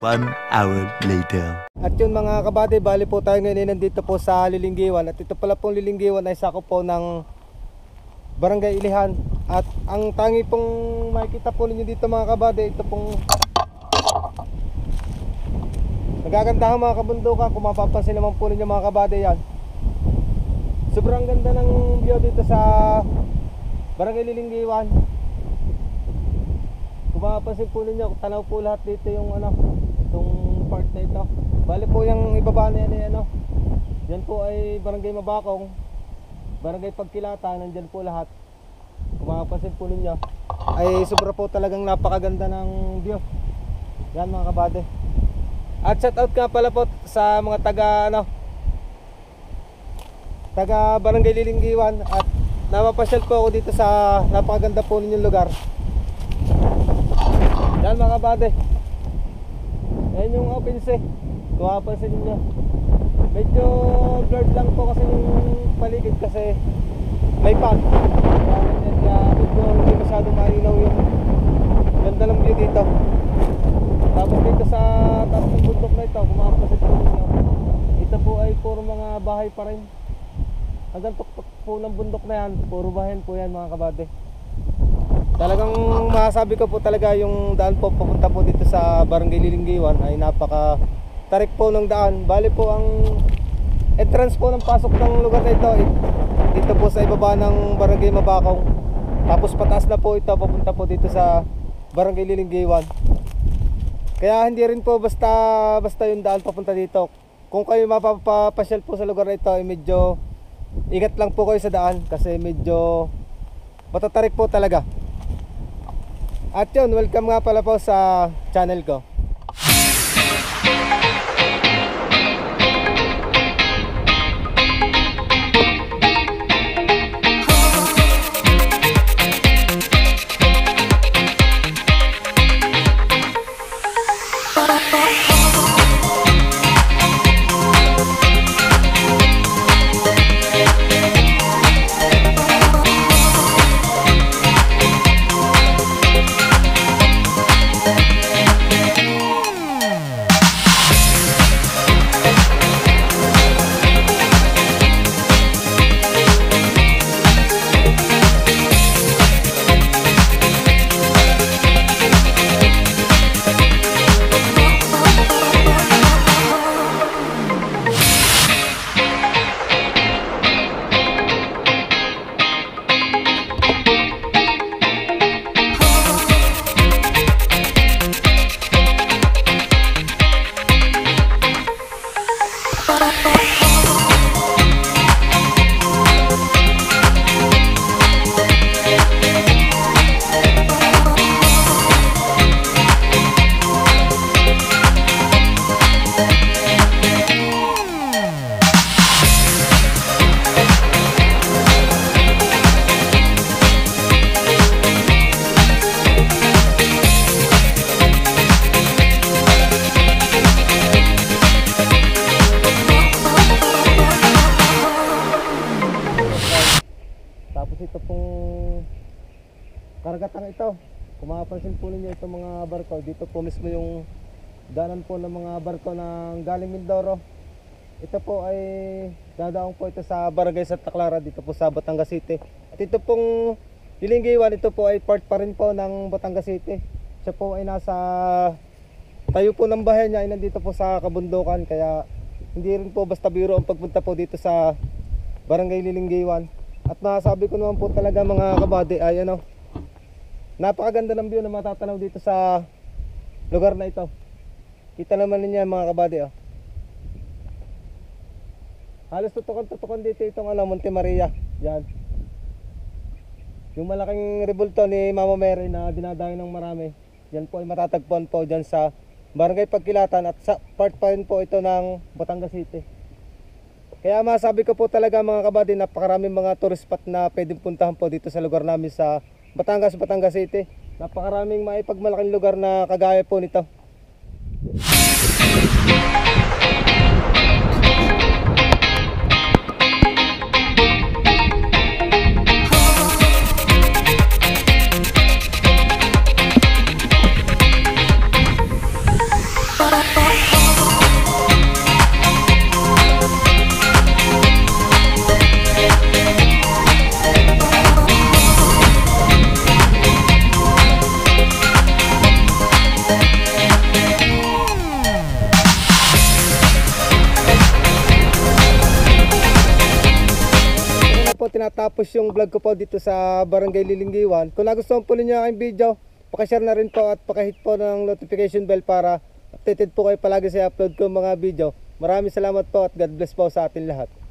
One hour later. At yun mga kabady, bali po tayo ngayon nandito po sa Lilinggiwan. At ito pala pong Lilinggiwan ay sakop po ng Barangay Ilihan. At ang tangi pong makikita po ninyo dito mga kabady, ito pong nagagandahan mga kabundukan. Kung mapapansin naman po ninyo mga kabady, yan sobrang ganda ng view dito sa Barangay Lilinggiwan. Kung mapapansin po ninyo, tanaw po lahat dito yung itong part na ito. Bali po yung ibaba na yan yan po ay Barangay Mabakong, Barangay Pagkilata, nandyan po lahat. Kung mapapansin po ninyo, ay sobra po talagang napakaganda ng view. Yan mga kabady. At shout out nga pala po sa mga taga Barangay Lilinggiwan. At napapasyal po ako dito sa napakaganda po ninyong lugar. Yan mga kabady, yan yung open sea. Kung mapapansin nyo, medyo blurred lang po kasi yung paligid kasi may fog. Kaya medyo hindi masyadong malinaw yung ganda ng view dito. Tapos dito sa taas ng bundok na ito, kung mapapansin po nyo, ito po ay puro mga bahay pa rin. Hanggang tuktok po ng bundok na yan, puro bahayan po yan mga kabady. Talagang masasabi ko po talaga yung daan po papunta po dito sa Barangay Lilinggiwan ay napaka tarik po ng daan. Bali po ang entrance po ng pasok ng lugar na ito dito po sa ibaba ng Barangay Mabakong. Tapos pataas na po ito papunta po dito sa Barangay Lilinggiwan. Kaya hindi rin po basta yung daan papunta dito. Kung kayo mapapasyal po sa lugar na ito ay medyo ingat lang po kayo sa daan kasi medyo matatarik po talaga. At yun, welcome nga pala po sa channel ko. Karagatan ito, kung mapapansin po ninyo itong mga barko, dito po mismo yung daanan po ng mga barko ng galing Mindoro. Ito po ay dadaong po ito sa Barangay Santa Clara dito po sa Batangas City. At ito pong Lilinggiwan, ito po ay part pa rin po ng Batangas City. Siya po ay nasa tayo po ng bahay niya ay nandito po sa kabundukan, kaya hindi rin po basta biro ang pagpunta po dito sa Barangay Lilinggiwan. At masasabi ko naman po talaga mga kabady ay napakaganda ng view na matatanaw dito sa lugar na ito. Kita naman ninyo mga kabady. Halos tutukan dito itong Monte Maria. Yan. Yung malaking rebulto ni Mama Mary na dinadayo ng marami, yan po ay matatagpuan po dyan sa Barangay Pagkilatan at sa part pa rin po ito ng Batangas City. Kaya masabi ko po talaga mga kabady, napakaraming mga tourist spot na pwedeng puntahan po dito sa lugar namin sa Batangas City. Napakaraming maipagmalaking lugar na kagaya po nito. Tinatapos yung vlog ko po dito sa Barangay Lilinggiwan. Kung nagustuhan po ninyo aking video, pakishare na rin po at pakihit po ng notification bell para updated po kayo palagi sa upload ko mga video. Maraming salamat po at God bless po sa atin lahat.